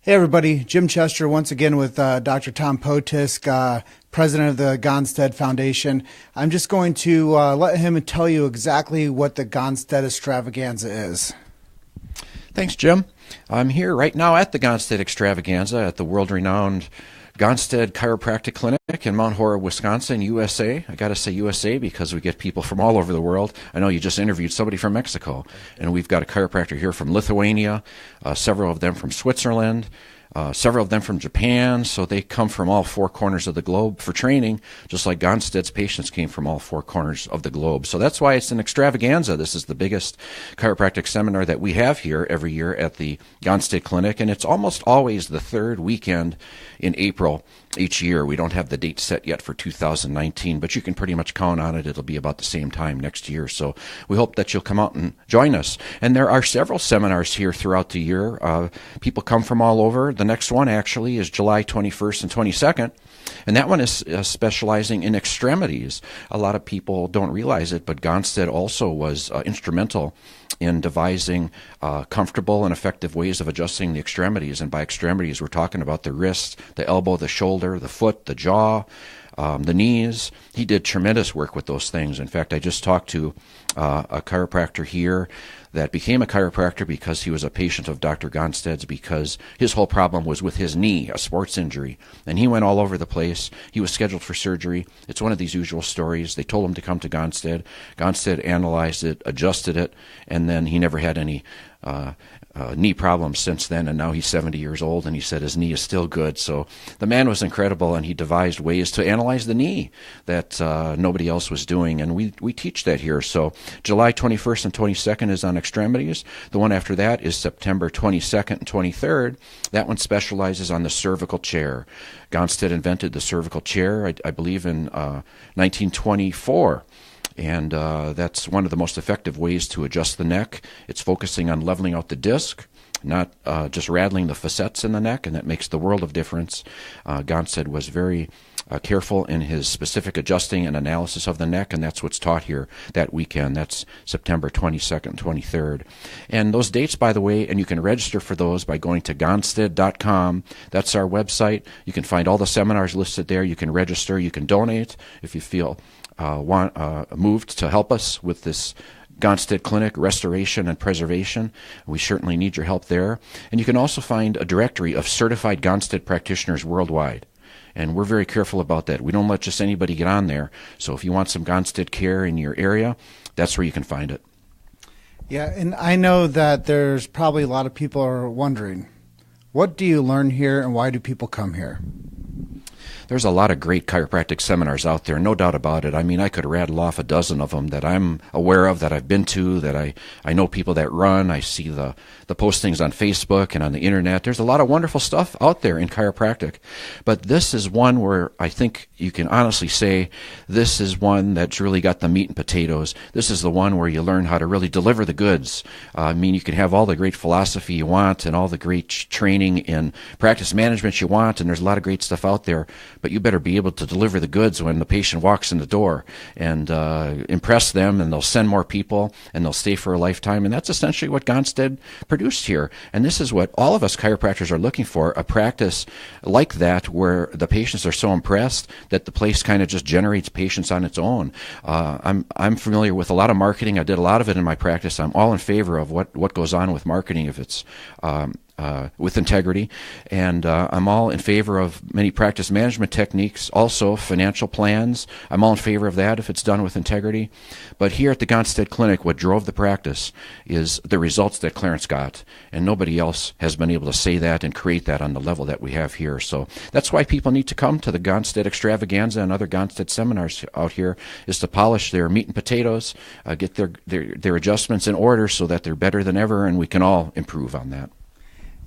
Hey everybody, Jim Chester once again with Dr. Tom Potisk, president of the Gonstead Foundation. I'm just going to let him tell you exactly what the Gonstead Extravaganza is. Thanks, Jim. I'm here right now at the Gonstead Extravaganza at the world-renowned Gonstead Chiropractic Clinic in Mount Horeb, Wisconsin, USA. I got to say USA because we get people from all over the world. I know you just interviewed somebody from Mexico, and we've got a chiropractor here from Lithuania, several of them from Switzerland, several of them from Japan, so they come from all four corners of the globe for training, just like Gonstead's patients came from all four corners of the globe. So that's why it's an extravaganza. This is the biggest chiropractic seminar that we have here every year at the Gonstead Clinic, and it's almost always the third weekend in April each year. We don't have the date set yet for 2019, but you can pretty much count on it. It'll be about the same time next year. So we hope that you'll come out and join us. And there are several seminars here throughout the year. People come from all over. The next one actually is July 21st and 22nd. And that one is specializing in extremities. A lot of people don't realize it, but Gonstead also was instrumental in devising comfortable and effective ways of adjusting the extremities. And by extremities, we're talking about the wrist, the elbow, the shoulder, the foot, the jaw, the knees. He did tremendous work with those things. In fact, I just talked to a chiropractor here that became a chiropractor because he was a patient of Dr. Gonstead's, because his whole problem was with his knee, a sports injury. And he went all over the place. He was scheduled for surgery. It's one of these usual stories. They told him to come to Gonstead. Gonstead analyzed it, adjusted it, and then he never had any knee problems since then, and now he's 70 years old, and he said his knee is still good. So the man was incredible, and he devised ways to analyze the knee that nobody else was doing, and we teach that here. So July 21st and 22nd is on extremities. The one after that is September 22nd and 23rd. That one specializes on the cervical chair. Gonstead invented the cervical chair, I believe, in 1924. And that's one of the most effective ways to adjust the neck. It's focusing on leveling out the disc, not just rattling the facets in the neck, and that makes the world of difference. Gonstead was very careful in his specific adjusting and analysis of the neck, and that's what's taught here that weekend. That's September 22nd and 23rd. And those dates, by the way, and you can register for those by going to gonstead.com. That's our website. You can find all the seminars listed there. You can register. You can donate if you feel moved to help us with this Gonstead Clinic restoration and preservation. We certainly need your help there. And you can also find a directory of certified Gonstead practitioners worldwide. And we're very careful about that. We don't let just anybody get on there. So if you want some Gonstead care in your area, that's where you can find it. Yeah, and I know that there's probably a lot of people are wondering, what do you learn here and why do people come here? There's a lot of great chiropractic seminars out there, no doubt about it. I mean, I could rattle off a dozen of them that I'm aware of, that I've been to, that I know people that run. I see the postings on Facebook and on the internet. There's a lot of wonderful stuff out there in chiropractic. But this is one where I think you can honestly say this is one that's really got the meat and potatoes. This is the one where you learn how to really deliver the goods. I mean, you can have all the great philosophy you want and all the great training in practice management you want, and there's a lot of great stuff out there. But you better be able to deliver the goods when the patient walks in the door and impress them, and they'll send more people, and they'll stay for a lifetime. And that's essentially what Gonstead produced here. And this is what all of us chiropractors are looking for, a practice like that where the patients are so impressed that the place kind of just generates patients on its own. I'm familiar with a lot of marketing. I did a lot of it in my practice. I'm all in favor of what goes on with marketing if it's with integrity, and I'm all in favor of many practice management techniques, also financial plans. I'm all in favor of that if it's done with integrity. But here at the Gonstead Clinic, what drove the practice is the results that Clarence got, and nobody else has been able to say that and create that on the level that we have here. So that's why people need to come to the Gonstead Extravaganza and other Gonstead seminars out here, is to polish their meat and potatoes, get their adjustments in order so that they're better than ever, and we can all improve on that.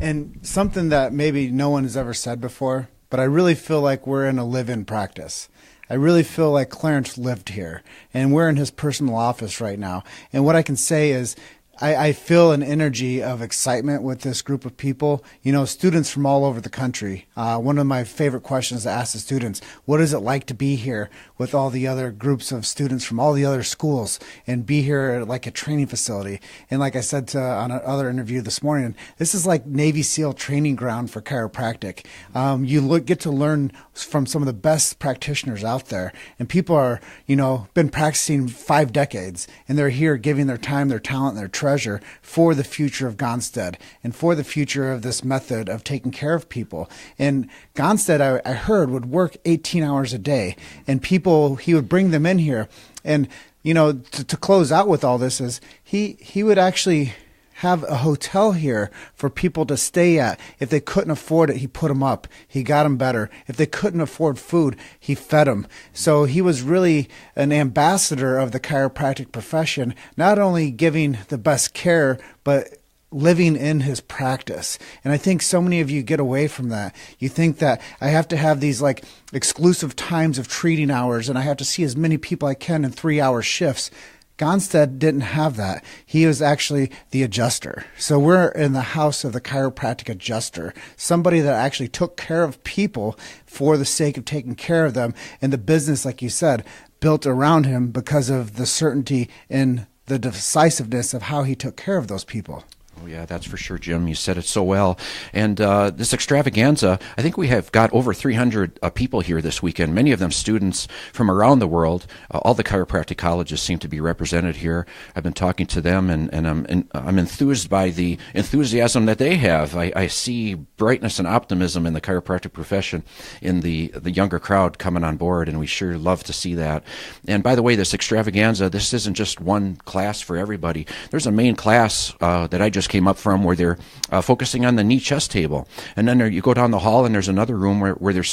And something that maybe no one has ever said before, but I really feel like we're in a live-in practice. I really feel like Clarence lived here, and we're in his personal office right now. And what I can say is I feel an energy of excitement with this group of people. You know, students from all over the country. One of my favorite questions to ask the students, what is it like to be here with all the other groups of students from all the other schools and be here at like a training facility? And like I said on another interview this morning, this is like Navy SEAL training ground for chiropractic. You get to learn from some of the best practitioners out there. And people are, you know, been practicing 5 decades, and they're here giving their time, their talent, and their treasure for the future of Gonstead and for the future of this method of taking care of people. And Gonstead, I heard, would work 18 hours a day, and people, he would bring them in here. And, you know, to close out with all this is he would actually have a hotel here for people to stay at. If they couldn't afford it, he put them up. He got them better. If they couldn't afford food, he fed them. So he was really an ambassador of the chiropractic profession, not only giving the best care, but living in his practice. And I think so many of you get away from that. You think that I have to have these like exclusive times of treating hours, and I have to see as many people I can in 3-hour shifts. Gonstead didn't have that. He was actually the adjuster. So we're in the house of the chiropractic adjuster, somebody that actually took care of people for the sake of taking care of them. And the business, like you said, built around him because of the certainty and the decisiveness of how he took care of those people. Oh, yeah, that's for sure, Jim. You said it so well. And this extravaganza, I think we have got over 300 people here this weekend, many of them students from around the world. All the chiropractic colleges seem to be represented here. I've been talking to them, and I'm enthused by the enthusiasm that they have. I see brightness and optimism in the chiropractic profession in the younger crowd coming on board, and we sure love to see that. And by the way, this extravaganza, this isn't just one class for everybody. There's a main class that I just came up from where they're focusing on the knee chest table, and then you go down the hall and there's another room where they're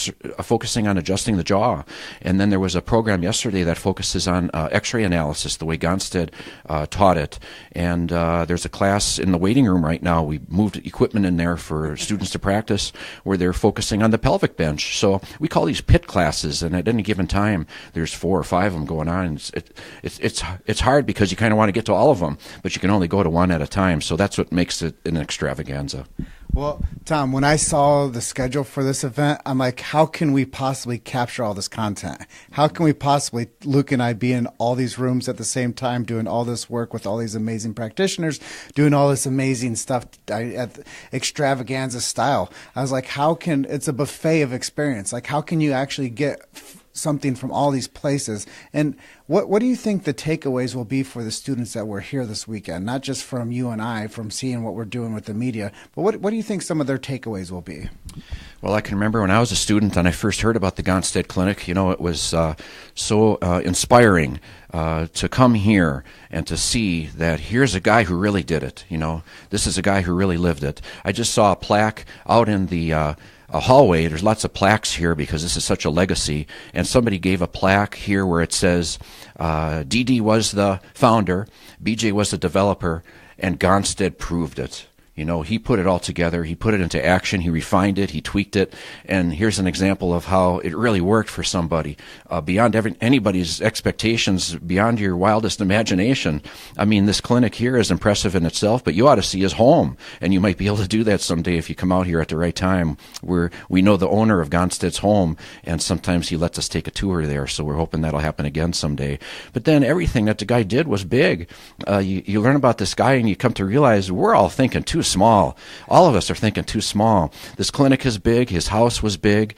focusing on adjusting the jaw. And then there was a program yesterday that focuses on x-ray analysis, the way Gonstead taught it. And there's a class in the waiting room right now. We moved equipment in there for students to practice where they're focusing on the pelvic bench. So we call these pit classes, and at any given time there's 4 or 5 of them going on. It's hard because you kind of want to get to all of them, but you can only go to one at a time. So that's what makes it an extravaganza. Well, Tom, when I saw the schedule for this event, I'm like, how can we possibly capture all this content? How can we possibly, Luke and I, be in all these rooms at the same time, doing all this work with all these amazing practitioners, doing all this amazing stuff at extravaganza style? I was like, it's a buffet of experience. Like, how can you actually get something from all these places? And what do you think the takeaways will be for the students that were here this weekend? Not just from you and I, from seeing what we're doing with the media, but what do you think some of their takeaways will be? Well, I can remember when I was a student and I first heard about the Gonstead Clinic, you know, it was so inspiring to come here and to see that here's a guy who really did it. You know, this is a guy who really lived it. I just saw a plaque out in the a hallway. There's lots of plaques here because this is such a legacy, and somebody gave a plaque here where it says DD was the founder, BJ was the developer, and Gonstead proved it. You know, he put it all together. He put it into action. He refined it. He tweaked it. And here's an example of how it really worked for somebody beyond anybody's expectations, beyond your wildest imagination. I mean, this clinic here is impressive in itself, but you ought to see his home. And you might be able to do that someday if you come out here at the right time. We know the owner of Gonstead's home, and sometimes he lets us take a tour there. So we're hoping that'll happen again someday. But then everything that the guy did was big. You learn about this guy, and you come to realize we're all thinking too small. All of us are thinking too small. This clinic is big. His house was big.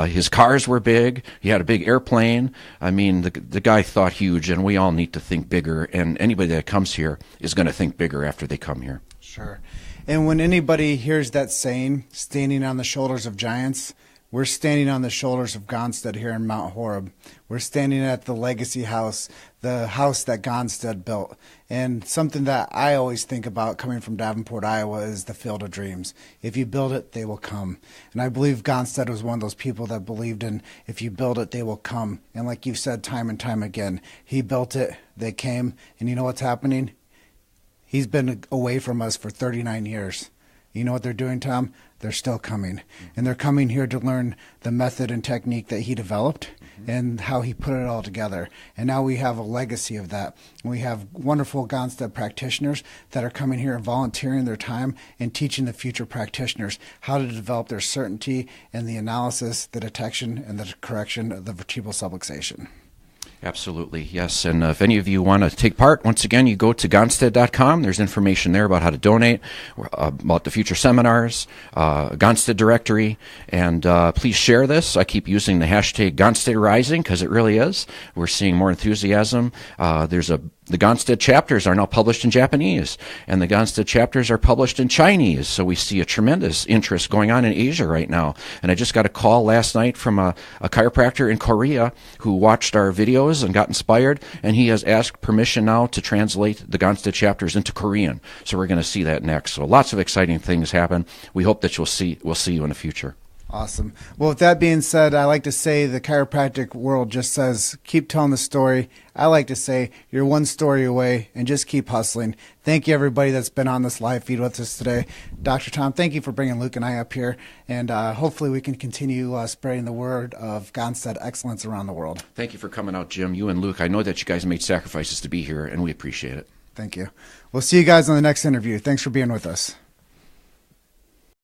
His cars were big. He had a big airplane. I mean, the guy thought huge, and we all need to think bigger. And anybody that comes here is going to think bigger after they come here. Sure. And when anybody hears that saying, standing on the shoulders of giants, we're standing on the shoulders of Gonstead here in Mount Horeb. We're standing at the legacy house, the house that Gonstead built. And something that I always think about coming from Davenport, Iowa, is the field of dreams. If you build it, they will come. And I believe Gonstead was one of those people that believed in, if you build it, they will come. And like you've said time and time again, he built it, they came, and you know what's happening? He's been away from us for 39 years. You know what they're doing, Tom? They're still coming. And they're coming here to learn the method and technique that he developed and how he put it all together. And now we have a legacy of that. We have wonderful Gonstead practitioners that are coming here and volunteering their time and teaching the future practitioners how to develop their certainty in the analysis, the detection, and the correction of the vertebral subluxation. Absolutely, yes. And if any of you want to take part, once again, you go to Gonstead.com. There's information there about how to donate, about the future seminars, Gonstead directory, and please share this. I keep using the hashtag Gonstead Rising because it really is. We're seeing more enthusiasm. The Gonstead chapters are now published in Japanese, and the Gonstead chapters are published in Chinese. So we see a tremendous interest going on in Asia right now. And I just got a call last night from a chiropractor in Korea who watched our videos and got inspired, and he has asked permission now to translate the Gonstead chapters into Korean. So we're going to see that next. So lots of exciting things happen. We hope that we'll see you in the future. Awesome. Well, with that being said, I like to say the chiropractic world just says, keep telling the story. I like to say you're one story away and just keep hustling. Thank you, everybody that's been on this live feed with us today. Dr. Tom, thank you for bringing Luke and I up here, and hopefully we can continue spreading the word of Gonstead excellence around the world. Thank you for coming out, Jim. You and Luke, I know that you guys made sacrifices to be here, and we appreciate it. Thank you. We'll see you guys on the next interview. Thanks for being with us.